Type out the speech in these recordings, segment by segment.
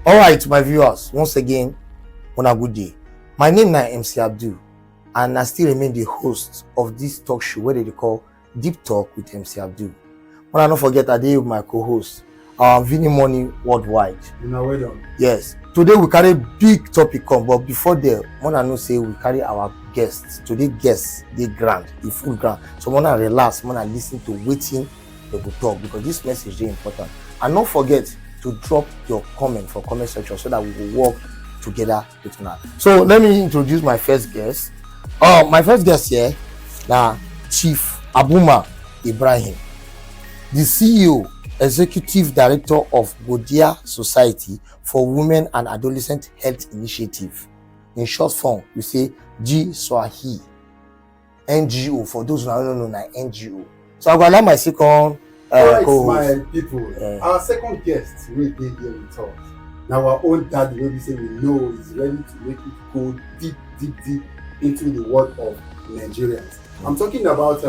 All right, my viewers, once again, on a good day. My name is MC Abdul, and I still remain the host of this talk show where they call Deep Talk with MC Abdul. When I don't forget, I did with my co-host, Vinny Money Worldwide. Well done. Yes. Today we carry big topic come, but before there, when I know say we carry our guests. Today guests, they grand, the full grand. So when I relax, when I listen to waiting, they will talk because this message is very important. And don't forget to drop your comment for comment section so that we will work together with now. So let me introduce my first guest. My first guest here, now Chief Abuma Ibrahim, the CEO, Executive Director of Godia Society for Women and Adolescent Health Initiative. In short form, we say GSWAHI. NGO, for those who don't know, na NGO. So I'm going to allow my second my people, our second guest will be here with us. Now our own daddy, when we say we know, is ready to make it go deep into the world of Nigerians. I'm talking about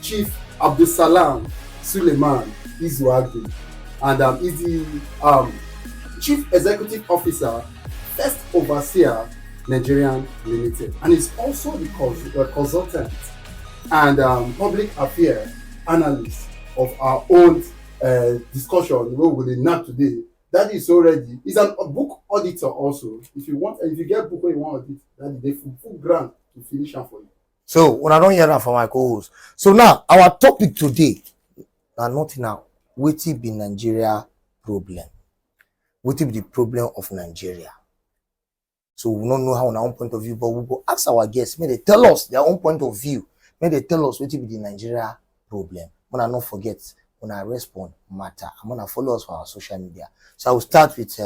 Chief Abdulsalam Suleiman Izuagri, and he's the Chief Executive Officer, First Overseer Nigerian Limited, and he's also the consultant and public affairs analyst of our own discussion where we will not today. That is already. He's a book auditor also. If you get book where you want to audit, that is the full grant to finish them for you. So when I don't hear that from my co-host. So now our topic today, and not now, what will be Nigeria problem? What will be the problem of Nigeria? So we don't know how on our own point of view, but we go ask our guests, may they tell us their own point of view. May they tell us what will be the Nigeria problem. When I don't forget, when I respond matter, I'm gonna follow us for our social media. So I will start with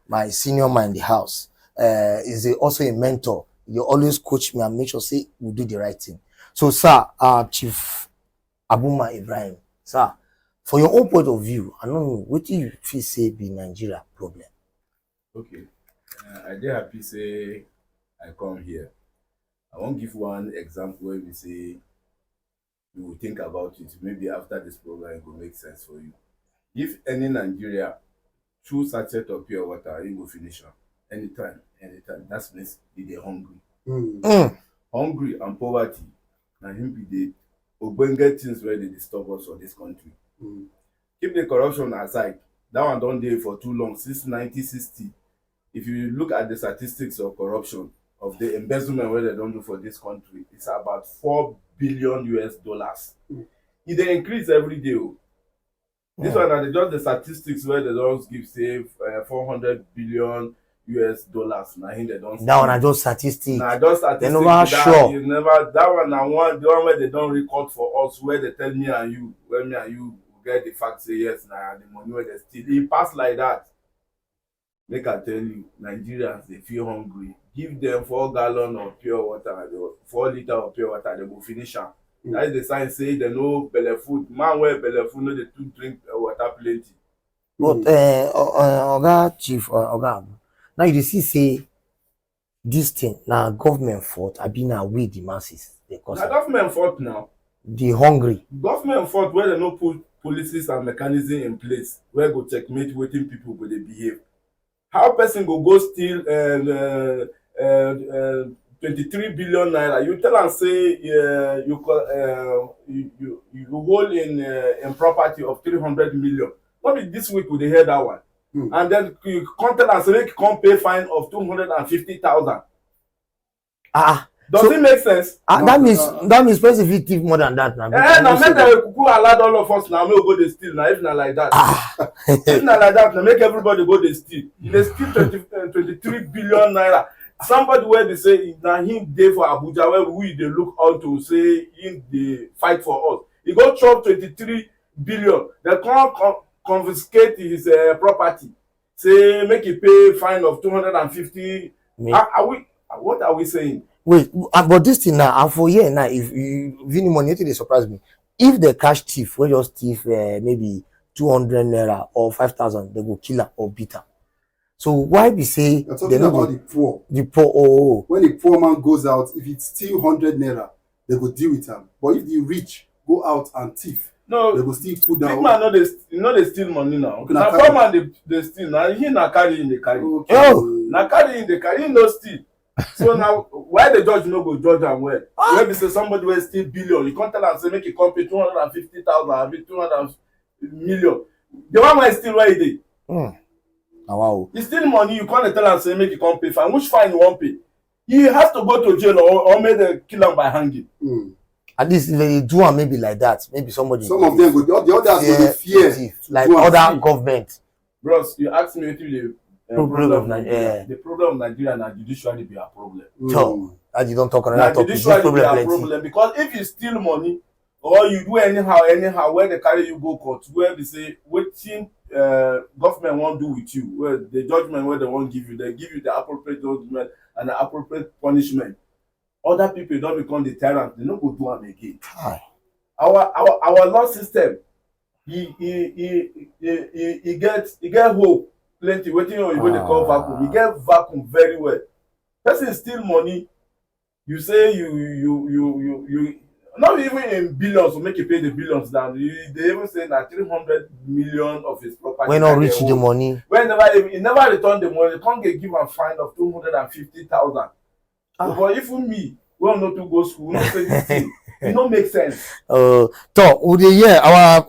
my senior man in the house. Is also a mentor. You always coach me and make sure say we do the right thing. So, sir, Chief Abuma Ibrahim, sir, for your own point of view, I don't know what do you feel say be Nigeria problem. Okay, I dey happy say I come here. I won't give one example where we say you will think about it. Maybe after this program, it will make sense for you. If any Nigeria two sachet of pure water, you will finish them anytime. That means they are hungry. Hungry and poverty. And him be the ogbonge things where they disturb us for this country. Keep the corruption aside. That one don't dey for too long, since 1960. If you look at the statistics of corruption, of the embezzlement where they don't do for this country, it's about $4 billion. It they increase every day. This one are just the statistics where they don't give say $400 billion. Now they don't. That one are just statistics. Nah, just statistics. They never sure. That one the one where they don't record for us, where they tell me and you, when me and you get the fact say yes, now the money where they steal. It pass like that. Make I tell you, Nigerians, they feel hungry. Give them 4 gallons of pure water, 4 liters of pure water, they will finish them. That is the sign say they know belly food. Man where belly food, no they too drink water plenty. But Oga Chief Oga, now you see say this thing now government fault. I been now with the masses. Now government fault now. The hungry. Government fault where they no put policies and mechanisms in place where go checkmate waiting people go they behave. How person go steal 23 billion naira? You tell and say you hold in property of 300 million. Not be this week we dey hear that one. And then you come tell and say make you come pay fine of 250,000. Does it make sense? That means specific thief more than that now. Now make them kuku allow all of us now make we go dey steal now. If not like that, if not like that, now make everybody go dey steal. They steal 23 billion naira. Somebody where they say now him dey for Abuja where we dey look out to say him dey fight for us. He go chop 23 billion. They can't confiscate his property. Say make he pay fine of 250. What are we saying? Wait, but this thing now, and for here now, if you Vinny money, they surprise me. If the cash thief, where just thief maybe 200 naira or 5,000, they go kill her or beat her. So why we say you're talking about the poor? The poor, when the poor man goes out, if it's still 100 naira, they go deal with him. But if the rich go out and thief, No, they go still put big down. man no dey steal money now. Okay, Na na poor man dey steal. Na he na carry him dey carry. Okay. Oh. Na carry him dey carry. Him no steal. So now why the judge no go judge am well? Wey be say somebody wey steal billion, you come tell am say make he come pay 250,000 abi 200 million. The one wey steal where he dey? Na wow. He steal money, you come dey tell am say make he come pay fine. Which fine you wan pay? He has to go to jail or make dem kill am by hanging. At least if they do am maybe like that, maybe somebody. Some of them go, the others go dey fear. Like other government. Bros, you ask me wetin the Problem of Nigeria. The problem of Nigeria na judiciary be our problem. So, as you don't talk Na another topic, this judiciary be problem our plenty. problem because if you steal money or you do anyhow where they carry you go court, where they say wetin government wan do with you, where the judgment wey they wan give you, they give you the appropriate judgment and the appropriate punishment. Other people don become the tyrant, they no go do am again. Our law system, he get hope plenty. Wetin oyibo dey call vacuum, he get vacuum very well. Person steal money, you say you not even in billions to make you pay the billions down. They even say na 300 million of his property. When not reach the money. When he never return the money, they can't give am fine of 250,000. But even me, wey no too go school, no say this thing, e no make sense. So we dey hear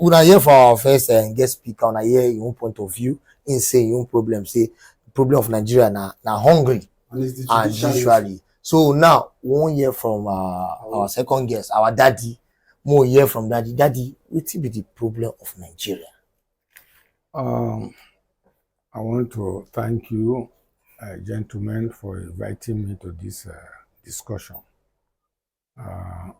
una hear for our first guest speaker, una hear your own point of view. In say your own problem, say the problem of Nigeria na hungry and judiciary. So now we won't hear from our second guest, our daddy. More hear from daddy. Daddy, what be the problem of Nigeria? I want to thank you, gentlemen, for inviting me to this discussion.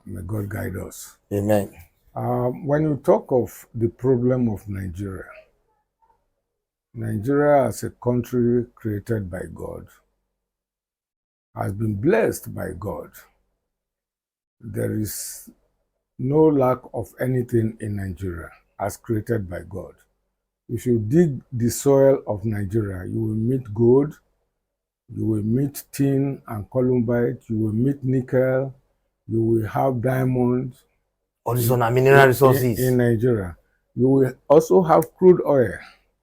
May God guide us. Amen. When you talk of the problem of Nigeria as a country created by God, has been blessed by God. There is no lack of anything in Nigeria as created by God. If you dig the soil of Nigeria, you will meet gold, you will meet tin and columbite, you will meet nickel, you will have diamonds. All these are mineral resources in Nigeria. You will also have crude oil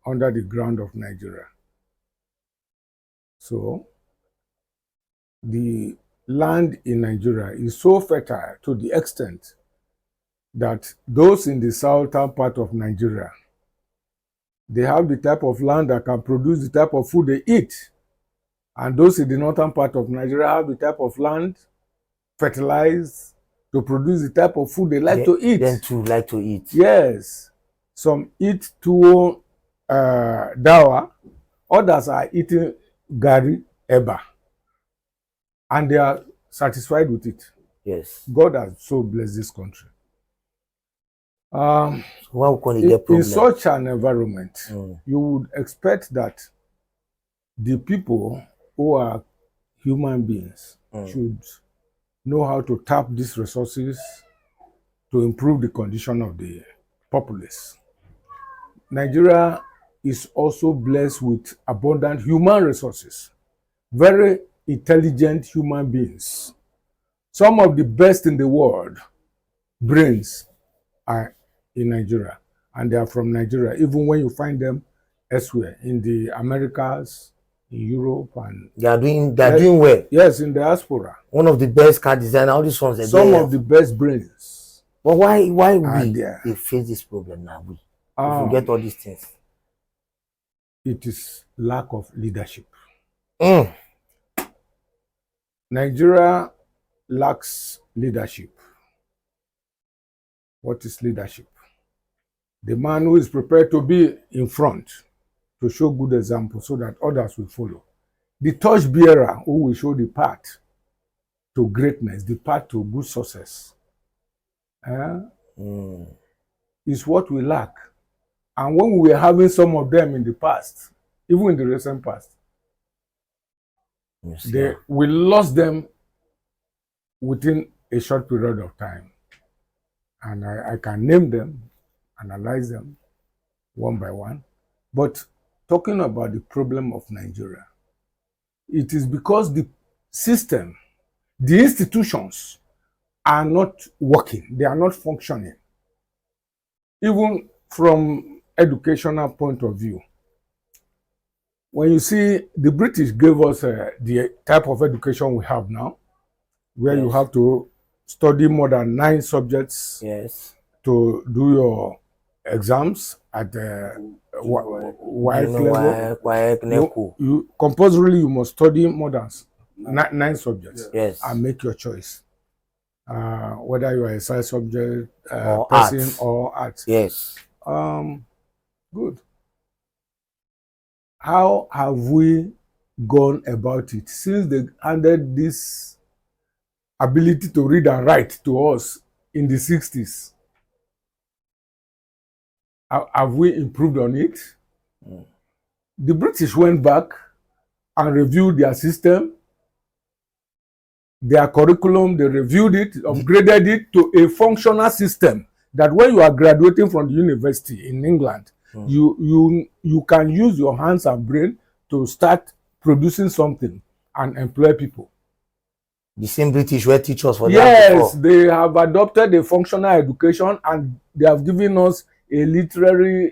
under the ground of Nigeria. So, the land in Nigeria is so fertile to the extent that those in the southern part of Nigeria, they have the type of land that can produce the type of food they eat. And those in the northern part of Nigeria have the type of land fertilized to produce the type of food they like to eat. Them too like to eat. Yes. Some eat tuwo dawa, others are eating gari eba. And they are satisfied with it. Yes. God has so blessed this country. Why we gonna get problem? In such an environment, you would expect that the people who are human beings should know how to tap these resources to improve the condition of the populace. Nigeria is also blessed with abundant human resources, very intelligent human beings. Some of the best in the world brains are in Nigeria, and they are from Nigeria, even when you find them elsewhere, in the Americas, in Europe, and they are doing well. Yes, in diaspora. One of the best car designer, all these ones. Some of the best brains. But why we they face this problem now? We forget all these things. It is lack of leadership. Mm. Nigeria lacks leadership. What is leadership? The man who is prepared to be in front to show good example so that others will follow. The torch bearer who will show the path to greatness, the path to good success, is what we lack. And when we were having some of them in the past, even in the recent past, we lost them within a short period of time. And I can name them, analyze them one by one. But talking about the problem of Nigeria, it is because the system, the institutions are not working, they are not functioning. even from educational point of view, when you see the British gave us the type of education we have now, where you have to study more than 9 subjects to do your exams at the level. You compulsorily you must study more than 9 subjects and make your choice. Whether you are a science subject, or person arts. or art. Yes. Good. How have we gone about it since they handed this ability to read and write to us in the 60s? Have we improved on it? The British went back and reviewed their system, their curriculum. They reviewed it, upgraded it to a functional system that when you are graduating from the university in England, you can use your hands and brain to start producing something and employ people. The same British were teachers for that. Yes, they have adopted a functional education and they have given us a literacy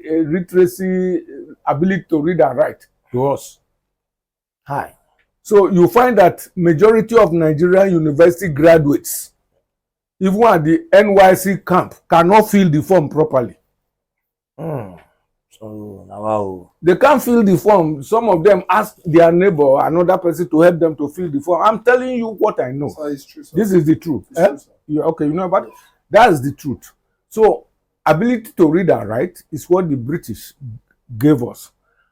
ability to read and write to us. Hi. So you find that majority of Nigerian university graduates, even at the NYC camp, cannot fill the form properly. So wow. They can't fill the form. Some of them ask their neighbor or another person to help them to fill the form. I'm telling you what I know. Sir, it's true, sir. This is the truth. True, sir. Okay, you know about it? That's the truth. So ability to read and write is what the British gave us.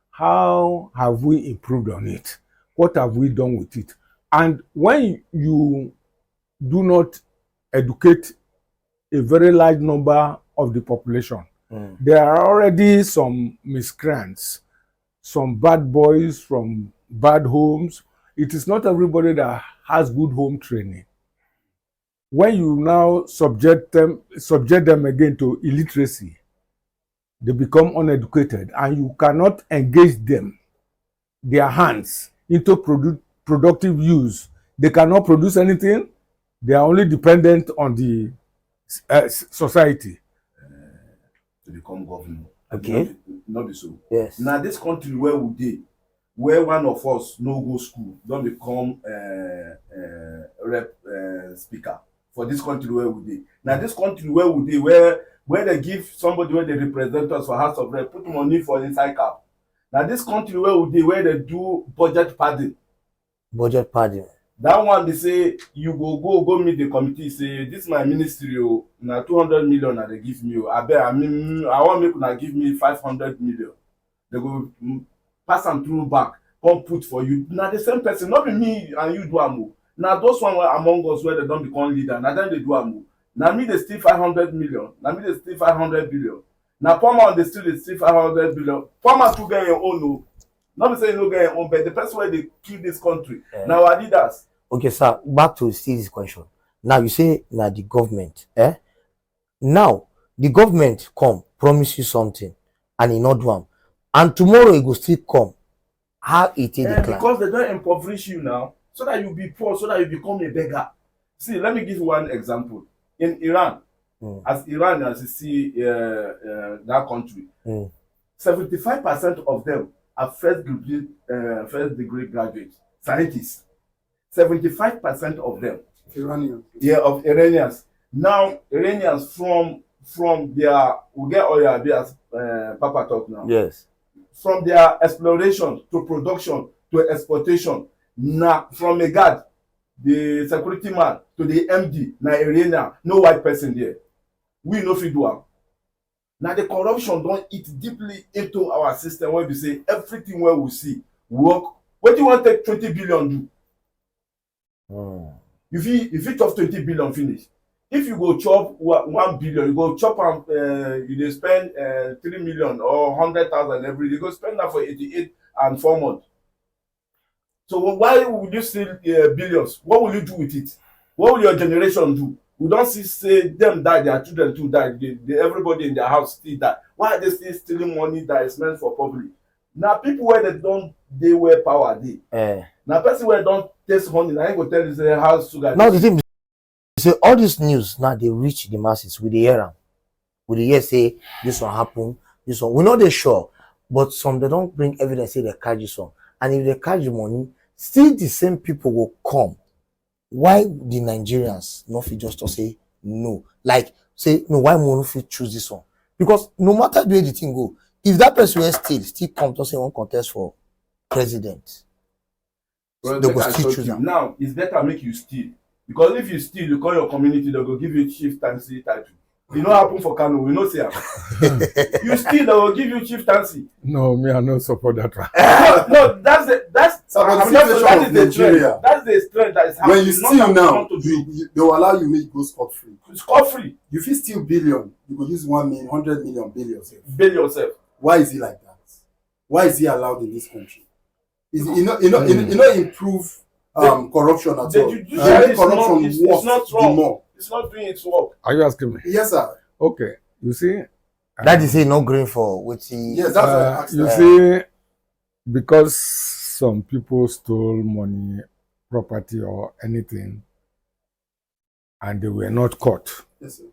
How have we improved on it? What have we done with it? And when you do not educate a very large number of the population, there are already some miscreants, some bad boys from bad homes. It is not everybody that has good home training. When you now subject them again to illiteracy, they become uneducated and you cannot engage them, their hands, into productive use. They cannot produce anything. They are only dependent on the society. To become governor. Okay. Not be so. Yes. Now this country where we dey, where one of us no go school, don't become rep speaker for this country where we dey. Now this country where we dey, where they give somebody where they represent us for House of Rep, put money for inside cap. Now this country where we dey, where they do budget padding. Budget padding. That one they say you go meet the committee, say this my ministry o, na 200 million na they give me o. I want make una give me 500 million. They go pass am through back, come put for you. Na the same person, not be me and you do am o. Na those one among us where they don become leader, na them they do am o. Na me they steal 500 million, na me they steal 500 billion. Na poor man they steal 500 billion. Poor man too get your own o. Not be say you no get your own, but the person where they kill this country, na our leaders. Okay, sir, back to still this question. Now you say na the government. Now the government come promise you something and e not do am, and tomorrow e go still come. How it is decline? Because they don't impoverish you now, so that you be poor, so that you become a beggar. See, let me give you one example. In Iran, as you see that country, 75% of them are first degree graduates, scientists. 75% of them. Iranians. Yeah, of Iranians. Now, Iranians from their, we get oil, as Papa talk now. Yes. From their exploration to production to exportation, now from a guard, the security man to the MD, na Iranian, no white person there. We no fit do am. Now the corruption don eat deeply into our system where we say everything where we see work. What do you want to take 20 billion do? If you chop 20 billion finish, if you go chop 1 billion, you go chop you dey spend 3 million or 100,000 every day. You go spend that for 88 and 4 months. So why would you steal billions? What will you do with it? What will your generation do? We don't see say them die, their children too die. Everybody in their house still die. Why are they still stealing money that is meant for public? Now people where they don't, they where power dey. Now person where don't taste honey, I ain't go tell you say how sugar. Now the thing is, say all this news now they reach the masses with the era. We dey hear say this one happen, this one. We no dey sure, but some they don't bring evidence say they catch this one. And if they catch the money, still the same people will come. Why the Nigerians not fit just to say no? Like say no, why we no fit choose this one? Because no matter the way the thing go, if that person will still come to say one contest for president, Well, they make go I still shock choose you. am. Now it's better make you steal, because if you steal, you call your community, they go give you chieftaincy title. E no happen for Kano, we no see am. You steal, they will give you chieftaincy. No, me I no support that one. No, that's Some that of the is the Nigeria. trend. That's the trend that is happening. When you steal Not now, to do. they will allow you make go scot free. It's call free. You fit steal billion, you go use 1 million, 100 million, bail yourself. Bail yourself. Why is it like that? Why is he allowed in this country? Is it not improve corruption at The all? judiciary is Corruption it's worse not the wrong. more. It's not doing its work. Are you asking me? Yes, sir. Okay, you see. That is say no green for wetin. Yes, that's what I asked. You see, because some people stole money, property, or anything, and they were not caught, Yes, sir.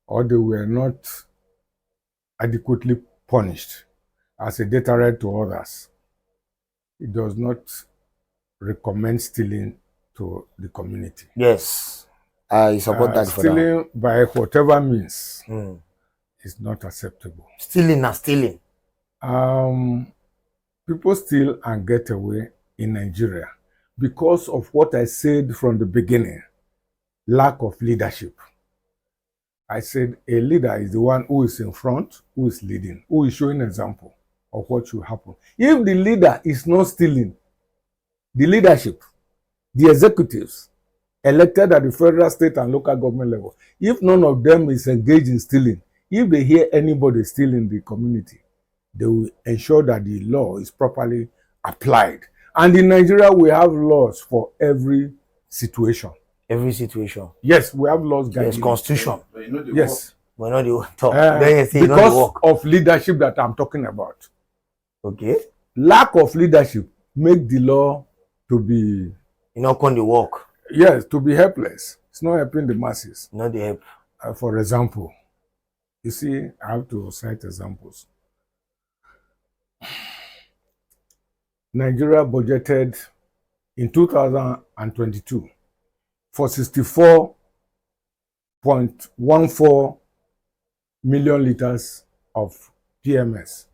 or they were not adequately punished as a deterrent to others, it does not recommend stealing to the community. Yes, I support that for that. Stealing by whatever means Mm. is not acceptable. Stealing na stealing. People steal and get away in Nigeria because of what I said from the beginning, lack of leadership. I said a leader is the one who is in front, who is leading, who is showing example of what should happen. If the leader is not stealing, the leadership, the executives elected at the federal, state, and local government level, if none of them is engaged in stealing, if they hear anybody stealing in the community, they will ensure that the law is properly applied. And in Nigeria, we have laws for every situation. Every situation. Yes, we have laws There's guiding. constitution. But you know the Yes. We know the talk. Then you say you know the Because work. of leadership that I'm talking about. Okay. Lack of leadership make the law to be, You know come the work. yes, to be helpless. It's not helping the masses. You know the help. For example, you see, I have to cite examples. Nigeria budgeted in 2022 for 64.14 million liters of PMS,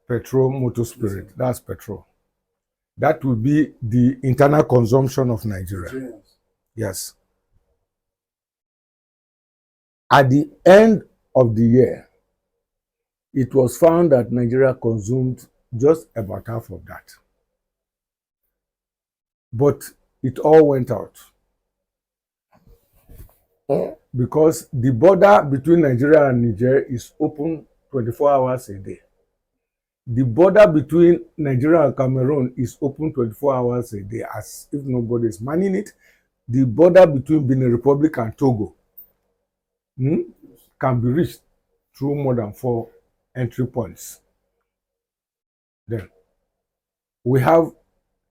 petrol motor spirit. That's petrol. That will be the internal consumption of Nigeria. Nigerians. Yes. At the end of the year, it was found that Nigeria consumed just about half of that. But it all went out. Because the border between Nigeria and Niger is open 24 hours a day. The border between Nigeria and Cameroon is open 24 hours a day, as if nobody is manning it. The border between Benin Republic and Togo can be reached through more than 4 entry points. Then we have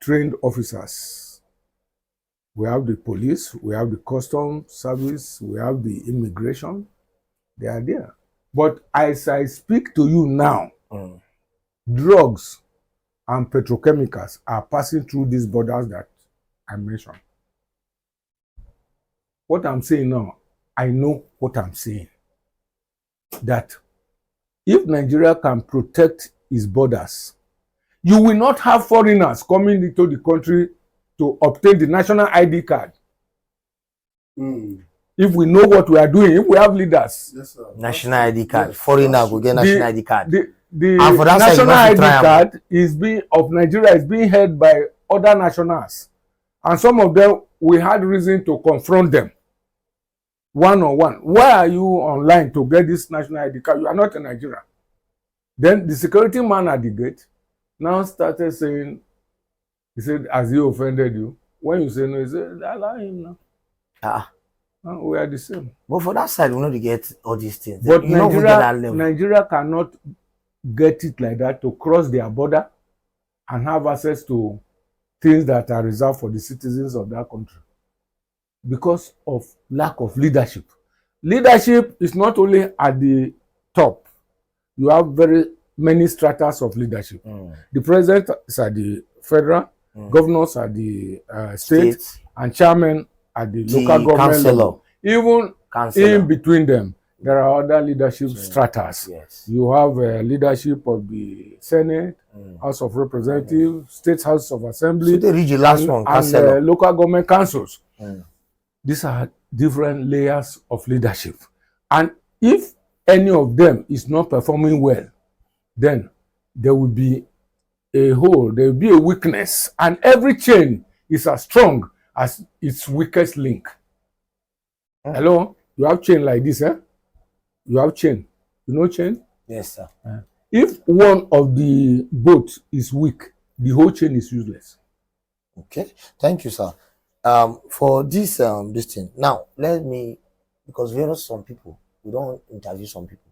trained officers. We have the police, we have the customs service, we have the immigration. They are there. But as I speak to you now, drugs and petrochemicals are passing through these borders that I mentioned. What I'm saying now, I know what I'm saying. That if Nigeria can protect its borders, you will not have foreigners coming into the country to obtain the national ID card. If we know what we are doing, if we have leaders. Yes, sir. National ID card. Yes, Foreigner that's go true. get national ID card. The And for that side, you national must ID try am. card is being of Nigeria is being held by other nationals, and some of them we had reason to confront them one on one. Why are you online to get this national ID card? You are not in Nigeria. Then the security man at the gate now started saying, he said, has he offended you? When you say no, he said, allow him now. We are the same. But for that side, we know to get all these things. But you know we get that level. Nigeria cannot get it like that to cross their border and have access to things that are reserved for the citizens of that country because of lack of leadership. leadership is not only at the top. You have very many stratas of leadership. The president is at the federal, governors at the state, and chairman at the local government level. Even in between them, there are other leadership stratas. You have leadership of the Senate, House of Representatives, State House of Assembly, so they reach the last one, and local government councils. These are different layers of leadership. And if any of them is not performing well, then there will be a hole, there will be a weakness, and every chain is as strong as its weakest link. Hello? You have chain like this, eh? You have chain. You know chain? Yes, sir. If one of the boats is weak, the whole chain is useless. Okay, thank you, sir. For this thing now, let me, because we know some people, we don't interview some people.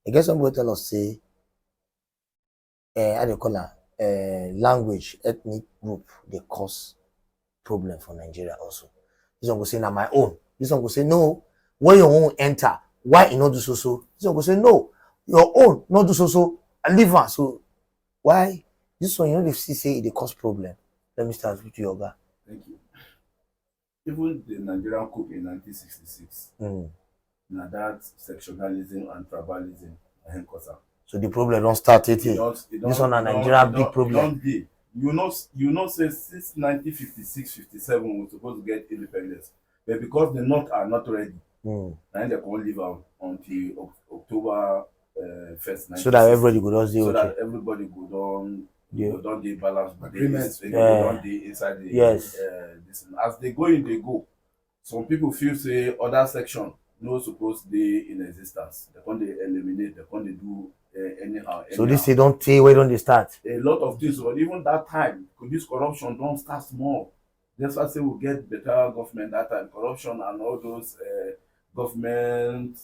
I guess somebody tell us say, how do you call that? Language, ethnic group, they cause problem for Nigeria also. This one go say, "Na my own." This one go say, "No, when your own enter, why you not do so? This one go say, "No, your own not do so. I leave her." So why this one? You know, they say they cause problem. Let me start with you, Oga. Thank you. Even the Nigerian coup in 1966, now that sectionalism and tribalism, so the problem don't start it. This one a Nigeria big problem. You know, say since 1956-57 we were supposed to get independence, but because the North are not ready, and they can't leave until October 1st. So that everybody go down. So that everybody go down. Don't they balance agreements? Don't they inside the this, as they go in, they go. Some people feel say other section no supposed to be in existence. They can't eliminate. They can't do anyhow. So this they don't say where don't they start? A lot of things, but even that time, this corruption don't start small. That's why I say we get better government that time. Corruption and all those government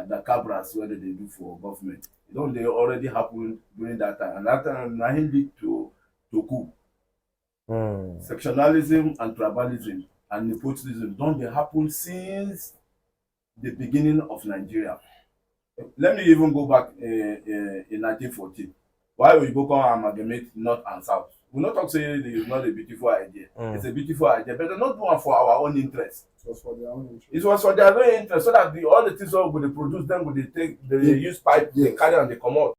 the cabras whether they do for government. They already happened during that time, and that time nothing lead to coup. Sectionalism and tribalism and nepotism don't they happen since the beginning of Nigeria. Let me even go back in 1914. Why we go come amalgamate North and South? We not talk say it's not a beautiful idea. It's a beautiful idea, but they're not doing for our own interest. It was for their own interest. It was for their own interest, so that all the things all they produce them, they use pipe, they carry and they come out.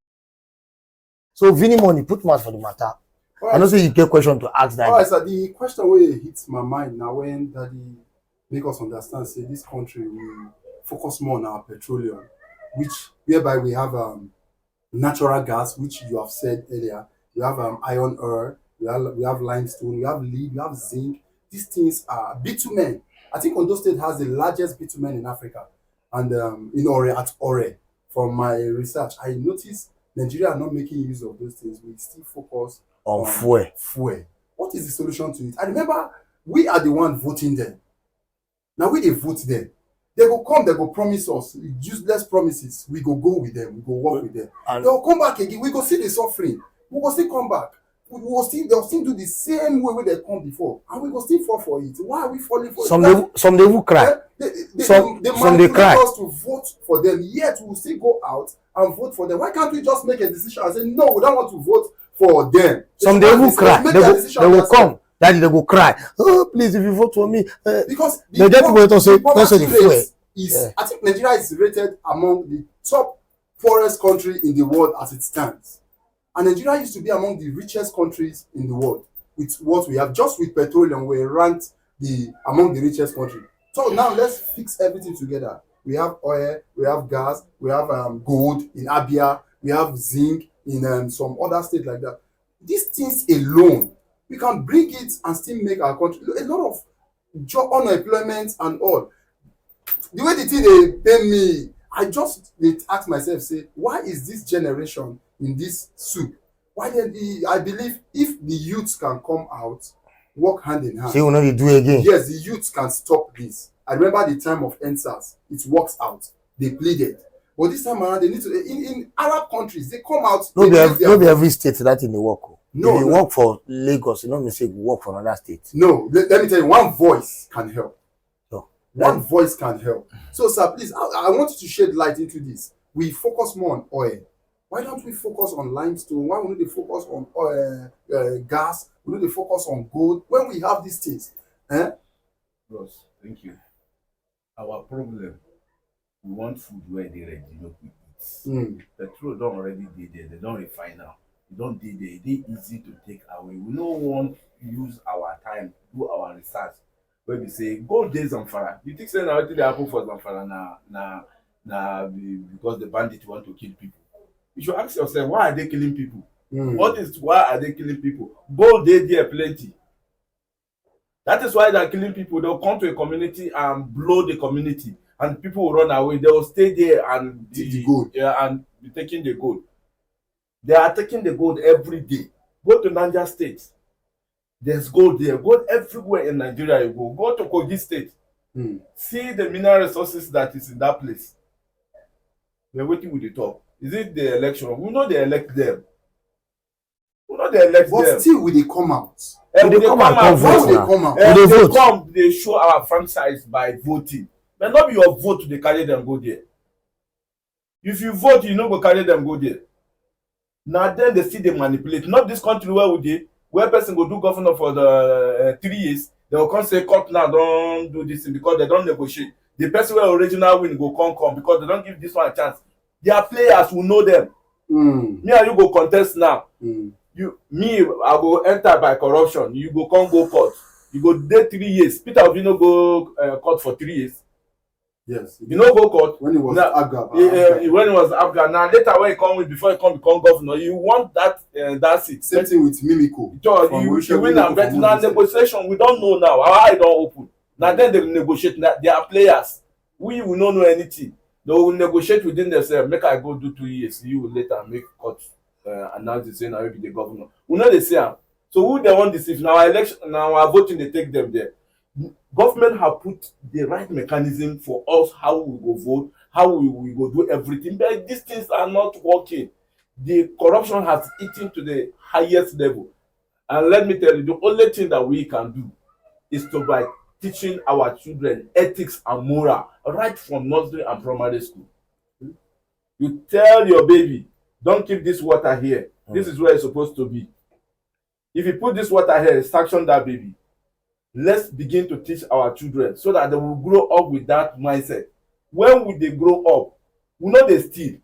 So Vinny Money put mouth for the matter. I know say you get question to ask that. Alright, so the question where it hits my mind now when Daddy make us understand say this country will focus more on our petroleum, which whereby we have natural gas, which you have said earlier. We have iron ore, we have limestone, we have lead, we have zinc. These things are bitumen. I think Ondo State has the largest bitumen in Africa. And in Ore, at Ore, from my research, I noticed Nigeria are not making use of those things. We still focus on fuel. What is the solution to it? I remember we are the one voting them. Now we they vote them. They go come, they go promise us useless promises. We go with them, we go work with them. And they will come back again. We go see the suffering. We will still come back. They'll still do the same way they come before, and we will still fall for it. Why are we falling for it? Some they will cry. Some they cry. Us to vote for them, yet we will still go out and vote for them. Why can't we just make a decision and say no, we don't want to vote for them? Some they will cry. They will come. Daddy, they will cry. Oh, please, if you vote for me, because the poverty rate is, I think Nigeria is rated among the top poorest country in the world as it stands. And Nigeria used to be among the richest countries in the world with what we have. Just with petroleum, we're ranked among the richest country. So now let's fix everything together. We have oil, we have gas, we have gold in Abia, we have zinc in some other states like that. These things alone, we can bring it and still make our country a lot of job unemployment and all. The way the thing they pay me, I just ask myself, say, why is this generation in this soup? Why then I believe if the youths can come out, work hand in hand. See, we know they do again. Yes, the youths can stop this. I remember the time of NSAS, it works out. They pleaded. But this time around, they need to in Arab countries, they come out. No be every state that in the work. No, if they work for Lagos, you know me say work for another state. No, let me tell you, one voice can help. No. one voice can help. So, sir, please, I want you to shed light into this. We focus more on oil. Why don't we focus on limestone? Why don't we focus on gas? We don't focus on gold when we have these things? Bros, thank you. Our problem, we want food where they ready, no we eat. Petrol don't already dey there, they don't refine now. E don dey there, e dey easy to take away. We no want use our time, do our research. When we say gold dey Zamfara, you think say na wetin dey happen for Zamfara na because the bandits want to kill people? You should ask yourself, why are they killing people? Why are they killing people? Gold dey there plenty. That is why they are killing people. They'll come to a community and blow the community, and people will run away. They will stay there and the gold. And be taking the gold. They are taking the gold every day. Go to Naija State. There's gold there. Gold everywhere in Nigeria you go. Go to Kogi State. See the mineral resources that is in that place. We're waiting with the talk. Is it the election? We know they elect them. We know they elect them. But still, will they come out? Will they come out? Why will they come out? They come, they show our franchise by voting. But not be your vote they carry them go there. If you vote, you no go carry them go there. Now then they see they manipulate. Not this country where we dey, where person go do governor for the 3 years, they will come say court now don't do this because they don't negotiate. The person where original win go come because they don't give this one a chance. Their players will know them. Me and you go contest now. I go enter by corruption. You go court. You go dey 3 years. Peter Obi no go court for 3 years. Yes. You know go court when he was Afghan. When he was Afghan. Now later when he come with before he come become governor, you want that seat. Same thing with Mimiko. You win and bet. Now negotiation we don't know now. Our eye don't open. Now then they negotiate. Now they are players. We will not know anything. They will negotiate within themselves. Make I go do 2 years. You will later make court announce the saying I will be the governor. We know they say so who they want deceive. Now our election, now our voting they take them there. Government have put the right mechanism for us how we go vote, how we go do everything, but these things are not working. The corruption has eaten to the highest level, and let me tell you, the only thing that we can do is to by teaching our children ethics and moral right from nursery and primary school. You tell your baby, don't keep this water here. This is where it's supposed to be. If you put this water here, sanction that baby. Let's begin to teach our children so that they will grow up with that mindset. When they grow up, we know they steal.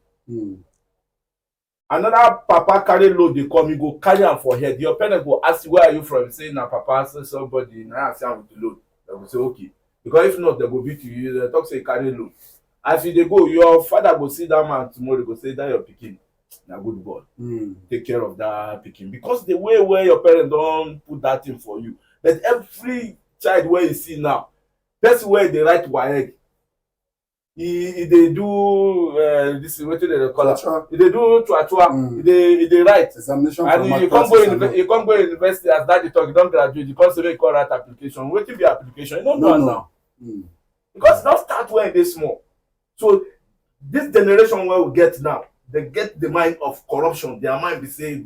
Another papa carry load, they come, you go carry am for head. Your parents go ask you, where are you from? You say, na papa, say somebody, now I say I'm with the load. They will say, okay. Because if not, they go beat you. They talk say carry load. As you dey go, your father go see that man tomorrow, go say that your pikin. Na good boy. Take care of that pikin. Because the way where your parents don't put that thing for you. But every child where you see now, person where they write WAEC, they do this is what they call it. They do chua. They write examination, and you can't go university as that you talk. You don't graduate. You can't say you call that application. What if your application? You don't know now because don't start when they small. So this generation where we get now, they get the mind of corruption. Their mind be saying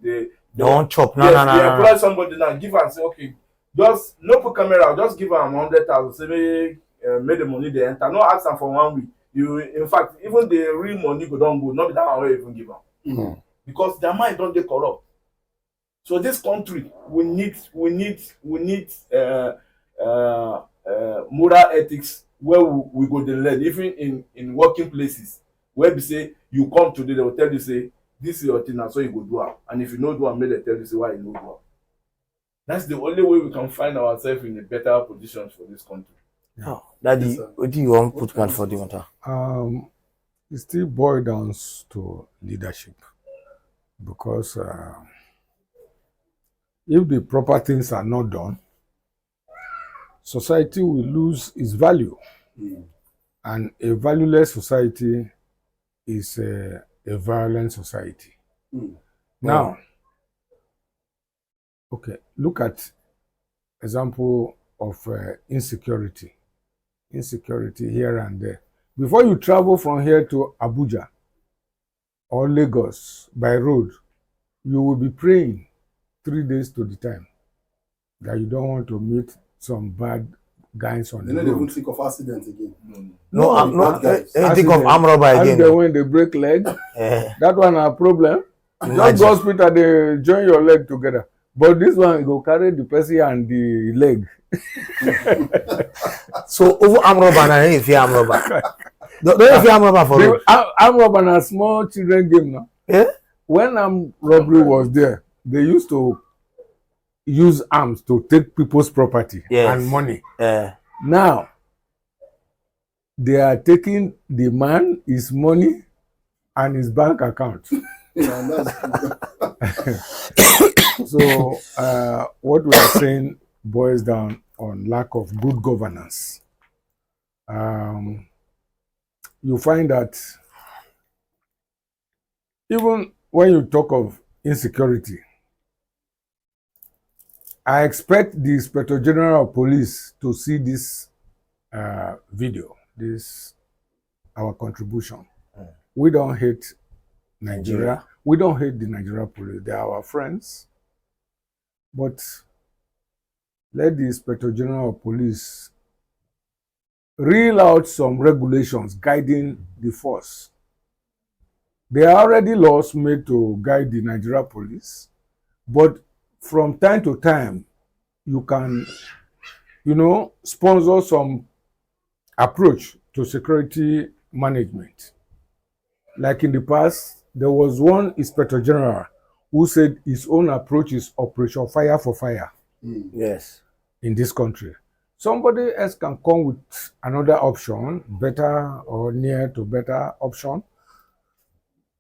they don't chop. They employ somebody now, give and say, okay, just no put camera, just give them 100,000, say make the money they enter. No ask them for 1 week. You, in fact, even the real money go don't go, not be that one way even give them. Because their mind don't get corrupt. So this country, we need moral ethics where we go to learn, even in working places, where we say you come today, they will tell you say, this is your thing, and so you go do it. And if you know do it, make them tell you say why you know do it. That's the only way we can find ourselves in a better position for this country. Oh, Daddy, what do you want to put man for the matter? It still boils down to leadership, because if the proper things are not done, society will lose its value, and a valueless society is a violent society. Now, okay, look at example of insecurity here and there. Before you travel from here to Abuja or Lagos by road, you will be praying 3 days to the time that you don't want to meet some bad guys on They the don't even road. think of accident again. No, I'm bad not. guys. Think of arm robber again. And when they break leg, that one a problem. Imagine. Just go hospital, they join your leg together. But this one go carry the person and the leg. So over arm robber na if you arm robber. Don't if you arm robber for road. Arm robber na small children game now. When arm robbery was there, they used to use arms to take people's property and money. Now they are taking the man, his money, and his bank account. So what we are saying boils down on lack of good governance. You find that even when you talk of insecurity, I expect the Inspector General of Police to see this video, this our contribution. We don't hate Nigeria. We don't hate the Nigeria police. They are our friends. But let the Inspector General of Police reel out some regulations guiding the force. There are already laws made to guide the Nigeria police, but from time to time, you can, sponsor some approach to security management. Like in the past, there was one Inspector General who said his own approach is Operation Fire for Fire. Yes. In this country. Somebody else can come with another option, better or near to better option,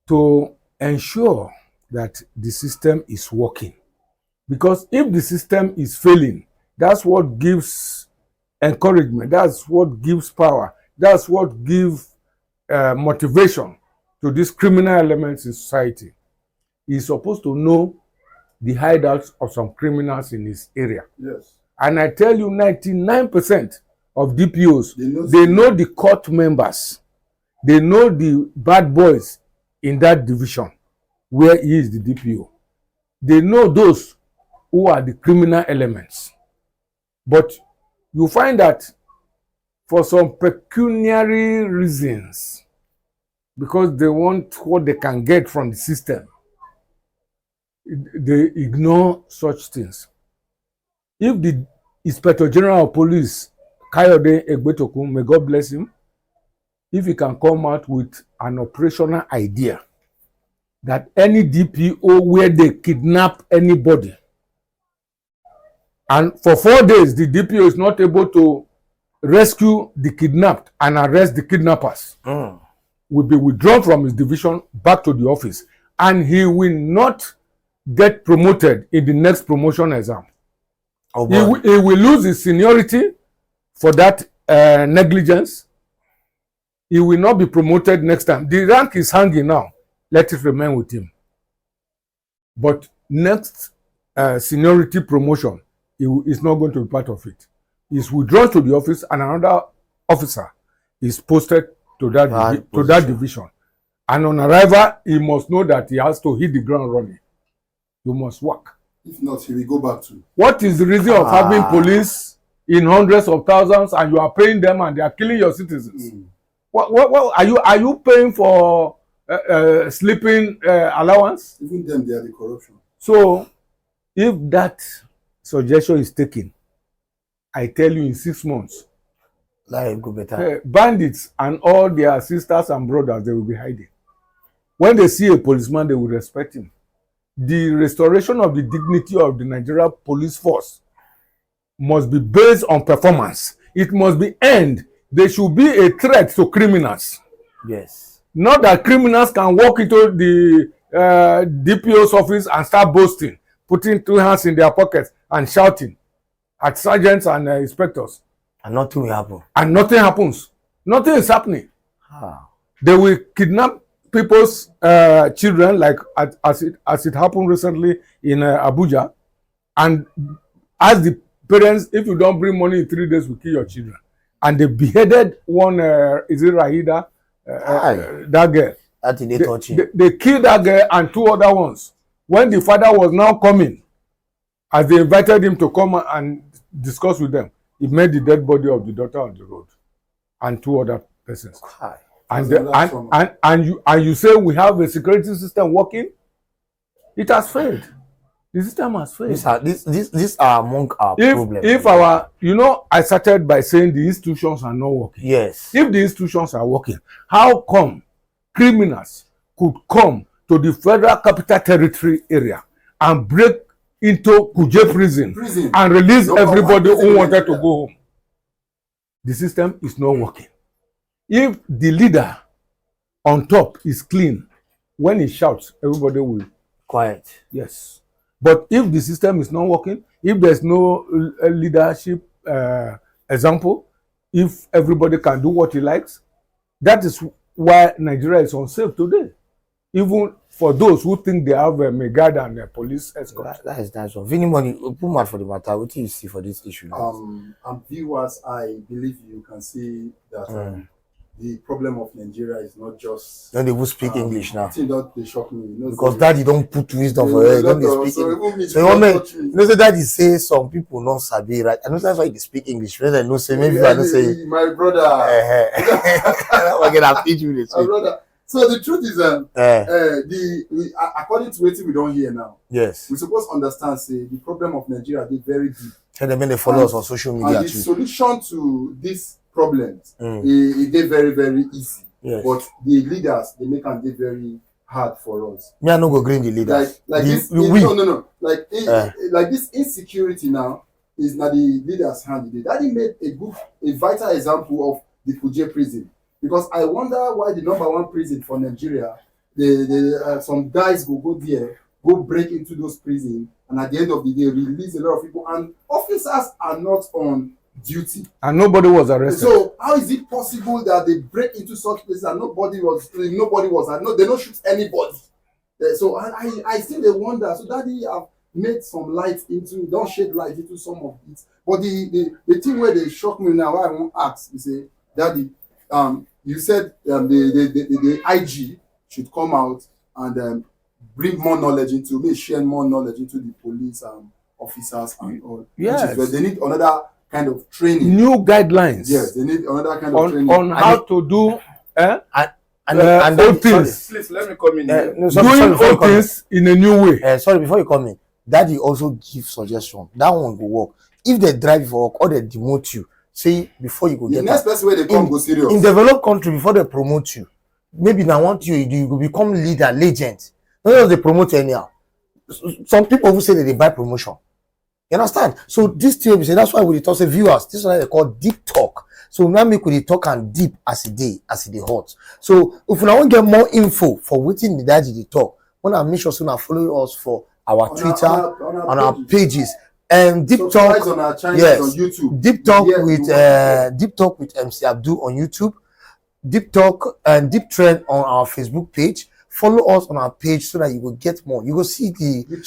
to ensure that the system is working. Because if the system is failing, that's what gives encouragement, that's what gives power, that's what gives motivation to these criminal elements in society. He's supposed to know the hideouts of some criminals in his area. Yes. And I tell you, 99% of DPOs, they know the court members. They know the bad boys in that division where he is the DPO. They know those who are the criminal elements. But you find that for some pecuniary reasons, because they want what they can get from the system, they ignore such things. If the Inspector General of Police, Kayode DIPTOK1, may God bless him, if he can come out with an operational idea that any DPO where they kidnap anybody, and for 4 days the DPO is not able to rescue the kidnapped and arrest the kidnappers, will be withdrawn from his division back to the office, and he will not get promoted in the next promotion exam. Oh, he will lose his seniority for that negligence. He will not be promoted next time. The rank is hanging now. Let it remain with him. But next seniority promotion, he is not going to be part of it. He is withdrawn to the office, and another officer is posted to that division. And on arrival, he must know that he has to hit the ground running. You must work. If not, he will go back to. What is the reason of having police in hundreds of thousands and you are paying them and they are killing your citizens? What are you paying for sleeping allowance? Even them, they are the corruption. So, if that suggestion is taken, I tell you, in 6 months, life go better. Bandits and all their sisters and brothers, they will be hiding. When they see a policeman, they will respect him. The restoration of the dignity of the Nigeria police force must be based on performance. It must be earned. They should be a threat to criminals. Yes. Not that criminals can walk into the DPO's office and start boasting, putting 2 hands in their pockets and shouting at sergeants and inspectors. And nothing will happen. And nothing happens. Nothing is happening. They will kidnap people's children, like as it happened recently in Abuja, and ask the parents, if you don't bring money in 3 days, we'll kill your children. And they beheaded one, is it Rahida? That girl. They killed that girl and 2 other ones. When the father was now coming, as they invited him to come and discuss with them, he met the dead body of the daughter on the road and 2 other persons. Hi. And you say we have a security system working? It has failed. The system has failed. These are among our problems. If I started by saying the institutions are not working. Yes. If the institutions are working, how come criminals could come to the Federal Capital Territory area and break into Kuje prison and release everybody who wanted to go home? The system is not working. If the leader on top is clean, when he shouts, everybody will quiet. Yes. But if the system is not working, if there's no leadership example, if everybody can do what he likes, that is why Nigeria is unsafe today. Even for those who think they have a guard and a police escort. That is nice one. Vinny Money, put mouth for the matter. What do you see for this issue? And viewers, I believe you can see that the problem of Nigeria is not just. Don't they will speak English now? They shock me. Because daddy don't put wisdom for her. Don't they speak English? So say daddy say some people not sabi, right? I know that's why they speak English. When I know say maybe I don't say. My brother. I get a teach you this. My brother. So the truth is, according to what we don't hear now, yes, we supposed to understand. Say the problem of Nigeria is very deep. Tell them when they follow us on social media and the too. solution to these problems is very, very easy. Yes. But the leaders they make it very hard for us. Me I no go green the leaders. Like no. Like this insecurity now is not the leaders' hand. Daddy made a vital example of the Kuje prison. Because I wonder why the #1 prison for Nigeria, some guys go there, go break into those prisons, and at the end of the day, release a lot of people, and officers are not on duty. And nobody was arrested. So how is it possible that they break into such places and nobody was, they don't shoot anybody? So I still wonder. So daddy have made some light into, don't shed light into some of it. But the thing where they shock me now, why I won't ask, you say, daddy, you said the IG should come out and bring more knowledge into, share more knowledge into the police officers and all. Yes. But they need another kind of training. New guidelines. Yes, they need another kind of training. On how to do and old things. Please let me come in here. Doing old things in a new way. Sorry, before you come in, daddy also give suggestion. That one go work. If they drive you for work or they demote you, say before you go the get next person where they come go serious. In developed country, before they promote you, maybe now want you go become leader, legend. Not just they promote you anyhow. Some people who say that they buy promotion. You understand? So this thing we say that's why we talk say viewers. This is what they call deep talk. So now make we talk and deep as it dey hot. So if we want to get more info for waiting the daddy they talk, wanna make sure so follow us for our Twitter, on our pages. And Deep Talk on our channel, yes, on YouTube. Deep Talk with MC Abdul on YouTube. Deep Talk and Deep Trend on our Facebook page. Follow us on our page so that you will get more. You will see the the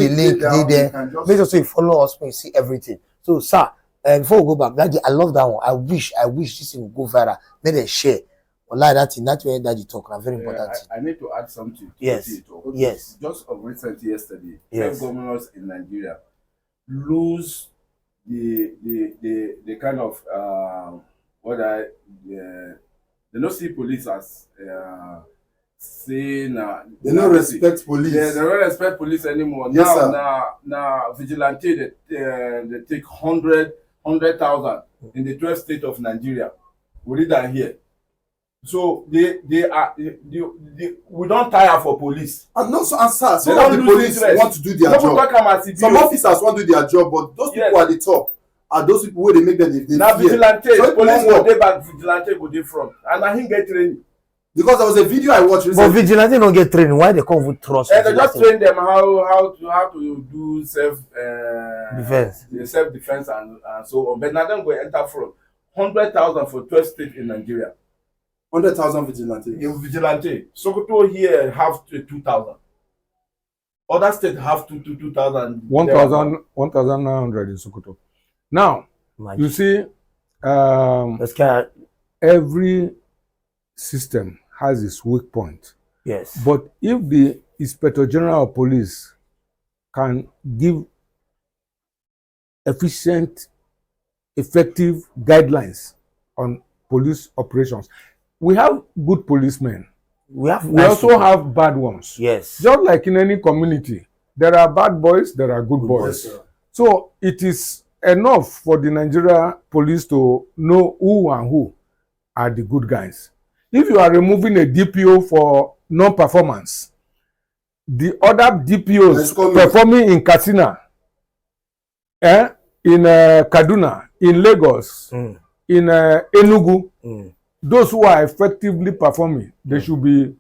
link there. Make sure so you follow us when you see everything. So sir, before we go back, Daddy, I love that one. I wish this thing will go viral. Let them share. Like that thing, that's where Daddy talk. Very important. I need to add something to yes. Talk. Yes. Just of recent yesterday, yes. 10 governors in Nigeria lose the kind of they don't see police as saying they don't respect police. Yeah, they don't respect police anymore. Yes, now vigilante they take 100,000 in the 12th state of Nigeria. We read that here. So we don't tire for police. And no, sir, some of the police want to do their job. Some officers want to do their job, but those people at the top are those people where they make them they now vigilante. So police go dey back, vigilante go dey front, and I him get training. Because there was a video I watched recently. But vigilante don't get training. Why they come with trust? They just train them how to do defense. Self defense and so on. But now them go enter front. 100,000 for 12 states in Nigeria. 100,000 vigilante. Vigilante. Sokoto here have 2,000. Other states have 2,000. 1,900 in Sokoto. Now, you see, every system has its weak point. Yes. But if the Inspector General of Police can give efficient effective guidelines on police operations. We have good policemen. We also have bad ones. Yes. Just like in any community, there are bad boys, there are good boys. Yes, So it is enough for the Nigeria police to know who and who are the good guys. If you are removing a DPO for non-performance, the other DPOs performing in Katsina, in Kaduna, in Lagos, in Enugu, those who are effectively performing, they should be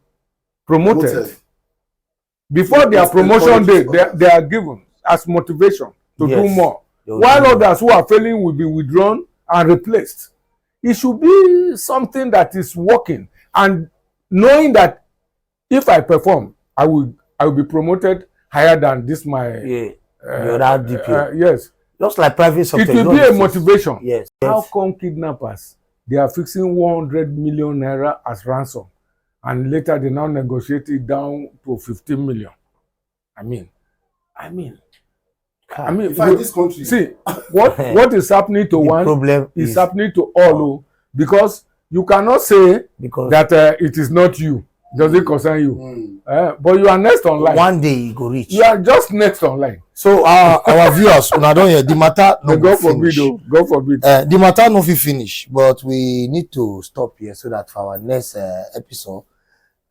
promoted. Before their promotion day, they are given as motivation to do more. While others who are failing will be withdrawn and replaced. It should be something that is working, and knowing that if I perform, I will be promoted higher than this my other DPO. Yes. Just like private sector. It will be a motivation. Yes. How come kidnappers, they are fixing 100 million naira as ransom, and later they now negotiate it down to 15 million? I mean, this country. See, what is happening to one problem is happening to all, because you cannot say that it is not you. Does it concern you? But you are next online. One day you go reach. You are just next online. So our viewers, when I don't hear the matter, no go forbid. Go forbid. The matter no fit finish, but we need to stop here so that for our next episode,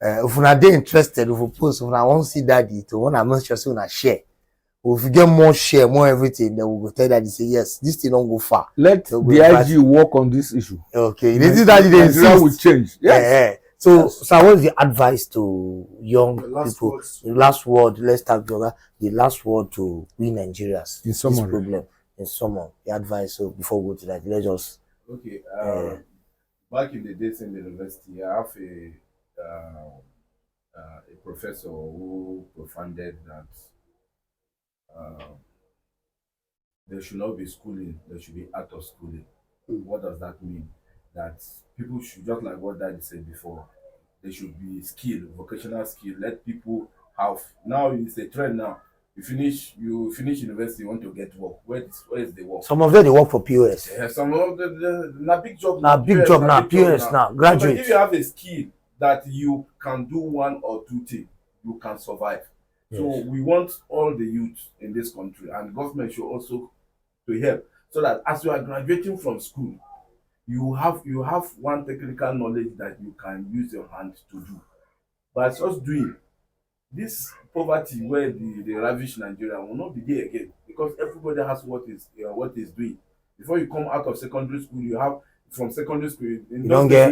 if una dey interested, if we post, if una want see daddy to one make sure say una share. If we get more share, more everything, then we go tell daddy say yes, this thing don't go far. Let the IG work on this issue. Okay, this daddy they insist will change. Yes. So what is the advice to young people? The last word, let's start with the last word to we Nigerians. In summary. This problem. In summary, the advice. So before we go to that, let's just. Okay. Back in the days in the university, I have a professor who profounded that there should not be schooling, there should be art of schooling. What does that mean? That people should, just like what Daddy said before, there should be skill, vocational skill. Let people have. Now it's a trend now. You finish university, you want to get work. Where is the work? Some of them they work for POS. Yeah, some of them na big job. Na big job now. POS now. Graduate. But if you have a skill that you can do one or two things, you can survive. Yes. So we want all the youth in this country, and the government should also to help, so that as you are graduating from school, you have one technical knowledge that you can use your hand to do. But just doing this poverty where the ravish Nigeria will not be there again, because everybody has what is doing. Before you come out of secondary school, you have from secondary school. You don't get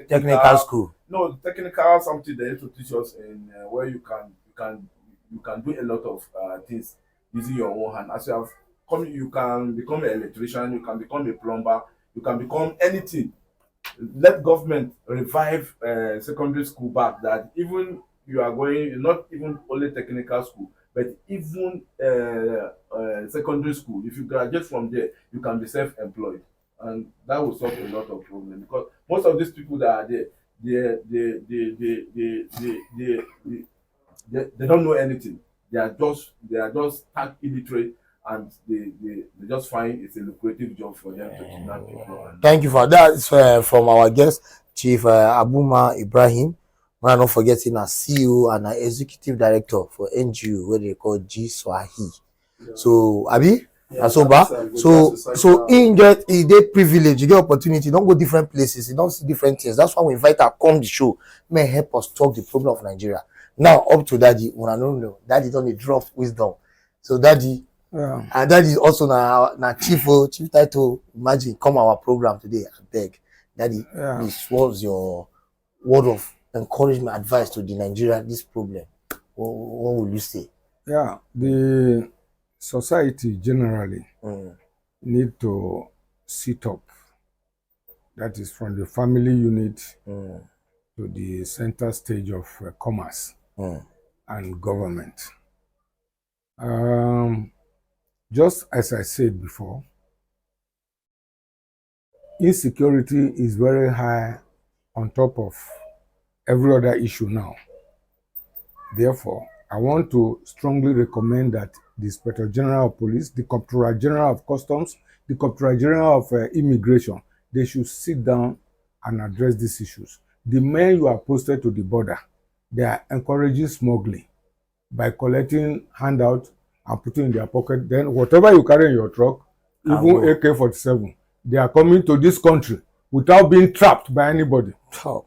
technical school. No, technical something they have to teach us, and where you can do a lot of things using your own hand. As you have come, you can become an electrician, you can become a plumber, you can become anything. Let government revive secondary school back, that even you are going, not even only technical school, but even secondary school. If you graduate from there, you can be self-employed, and that will solve a lot of problems, because most of these people that are there, they don't know anything. They are just stark illiterate, and they just find it's a lucrative job for them to kidnap people. Thank you for that. It's from our guest, Chief Abuma Ibrahim. We're not forgetting our CEO and our executive director for NGO, where they call G Swahi. Yeah. So Abi, so in get privilege, you get opportunity, don't go different places, you don't see different things. That's why we invite her come the show, may help us talk the problem of Nigeria. Now up to Daddy, when I don't know, Daddy don't drop wisdom. So Daddy, and Daddy is also na chief title. Imagine come our program today. I beg, Daddy, this was your word of encouragement, advice to the Nigeria this problem. What will you say? Yeah, the society generally need to sit up. That is from the family unit to the center stage of commerce and government. Just as I said before, insecurity is very high on top of every other issue now. Therefore, I want to strongly recommend that the Inspector General of Police, the Comptroller General of Customs, the Comptroller General of Immigration, they should sit down and address these issues. The men you are posted to the border, they are encouraging smuggling by collecting handouts and putting in their pocket. Then whatever you carry in your truck, even AK-47, they are coming to this country without being trapped by anybody. Oh.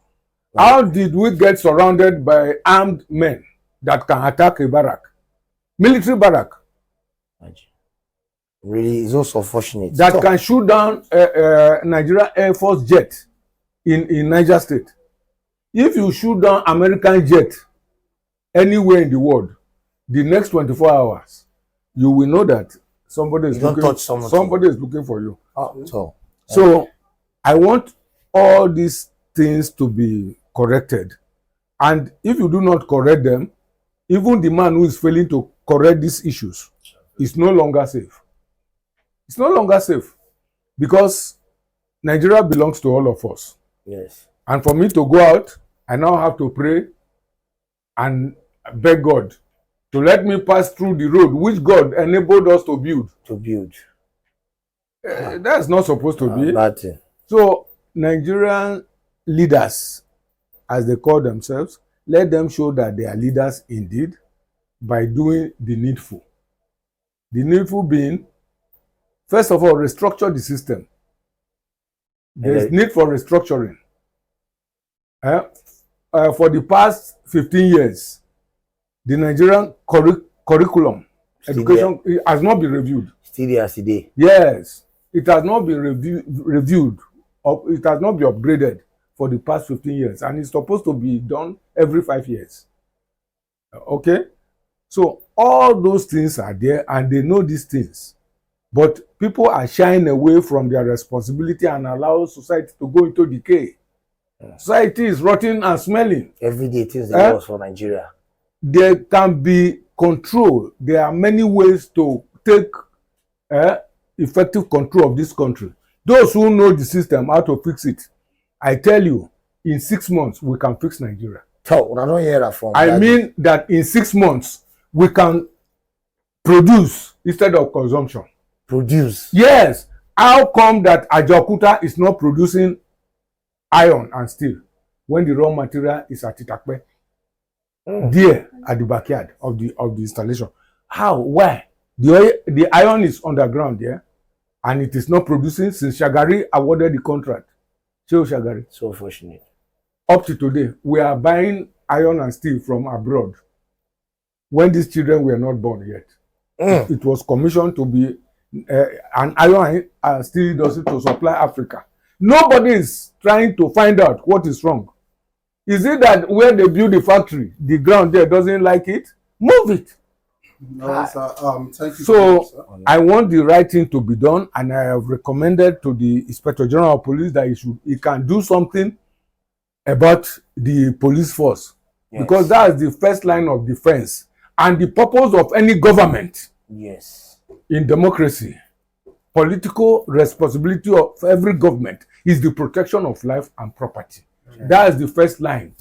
How did we get surrounded by armed men that can attack a barrack? Military barrack. Really, it's also unfortunate. That can shoot down a Nigeria Air Force jet in Niger State. If you shoot down American jet anywhere in the world, the next 24 hours, you will know that somebody is looking for you. So I want all these things to be corrected. And if you do not correct them, even the man who is failing to correct these issues is no longer safe. It's no longer safe because Nigeria belongs to all of us. Yes. And for me to go out, I now have to pray and beg God to let me pass through the road which God enabled us to build. That's not supposed to be. Bad thing. So Nigerian leaders, as they call themselves, let them show that they are leaders indeed by doing the needful. The needful being, first of all, restructure the system. There is need for restructuring. For the past 15 years, the Nigerian curriculum, education has not been reviewed. Still there today. Yes, it has not been reviewed. It has not been upgraded for the past 15 years, and it's supposed to be done every 5 years. Okay? So all those things are there, and they know these things. But people are shying away from their responsibility and allow society to go into decay. Society is rotting and smelling. Every day things are worse for Nigeria. There can be control. There are many ways to take effective control of this country. Those who know the system, how to fix it, I tell you, in 6 months, we can fix Nigeria. So, I don't hear that from I mean that in 6 months, we can produce instead of consumption. Produce? Yes. How come that Ajaokuta is not producing iron and steel when the raw material is at Itakpe? There at the backyard of the installation. How? Why? The iron is underground there, and it is not producing since Shagari awarded the contract. Shagari. So unfortunate. Up to today, we are buying iron and steel from abroad when these children were not born yet. It was commissioned to be an iron and steel industry to supply Africa. Nobody is trying to find out what is wrong. Is it that where they build the factory, the ground there doesn't like it? Move it. No, sir. Thank you. So I want the right thing to be done, and I have recommended to the Inspector General of Police that he can do something about the police force, because that is the first line of defense and the purpose of any government. Yes. In democracy, political responsibility of every government is the protection of life and property. That is the first line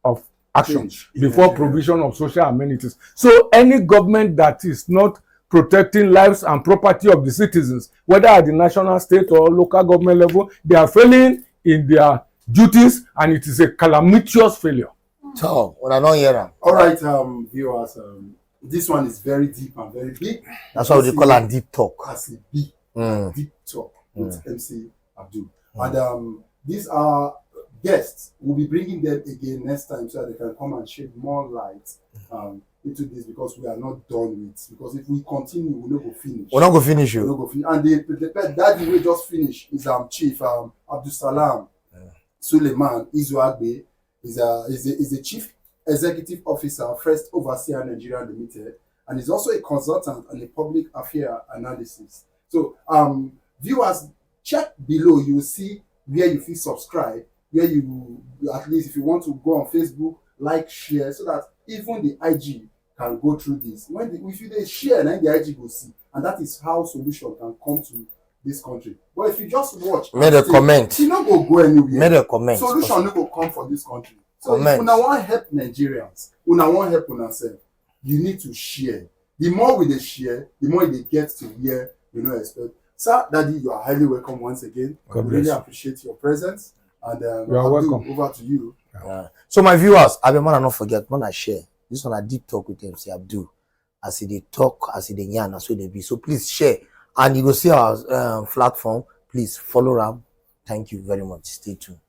of action before provision of social amenities. So any government that is not protecting lives and property of the citizens, whether at the national, state, or local government level, they are failing in their duties, and it is a calamitous failure. So, when I don't hear them. All right, viewers, this one is very deep and very big. That's why they call it deep talk. As a big deep talk with MC Abdul. And these are guests. We'll be bringing them again next time so that they can come and shed more light into this, because we are not done with. Because if we continue, we'll not go finish. We're not going to finish you. We'll not go finish. And the daddy we just finished is Chief Abdul Salam Suleiman Izuagbe. Is the Chief Executive Officer, First Overseer Nigeria Limited, and is also a consultant on the public affairs analysis. So, viewers, check below. You will see where you feel subscribe, where you, at least if you want to go on Facebook, like, share, so that even the IG can go through this. If you share, then the IG will see, and that is how solution can come to this country. But if you just watch, made a comment, you not go anywhere. Made a comment. Solution no go come for this country. So if una want help Nigerians, una want help una self, you need to share. The more we dey share, the more they get to hear you no expect. Sir, Daddy, you are highly welcome once again. God We really bless you. appreciate your presence. And You are Abdul, welcome. over to you. So my viewers, I be man, not forget, man, I share. This one I deep talk with MC Abdul. As they talk, as they yarn, as they be. So please share. And you go see our platform. Please follow them. Thank you very much. Stay tuned.